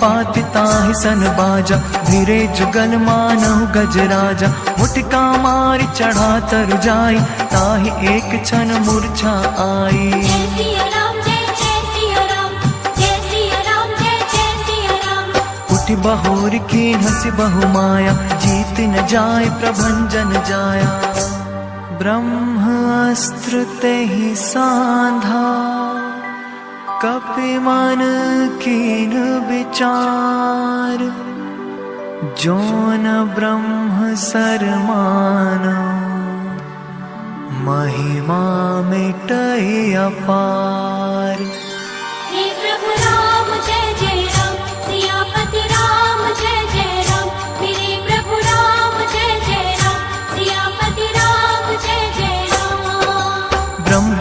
पाति ताहि सन बाजा, धीरे जुगल मानहु गजराजा। मुटिका मारि चढ़ा तरु जाई, ताहि एक क्षण मूर्छा आई। जय सिया राम जय जय सिया राम, जय सिया राम जय जय सिया राम। उठि बहोर कीन हंसि बहु माया, जीत न जाय प्रभंजन जाया। ब्रह्म अस्त्र तेहि सांधा, कपि मन कीन विचार। जो न ब्रह्म सर मानो, महिमा मिटै अपार। हे प्रभु राम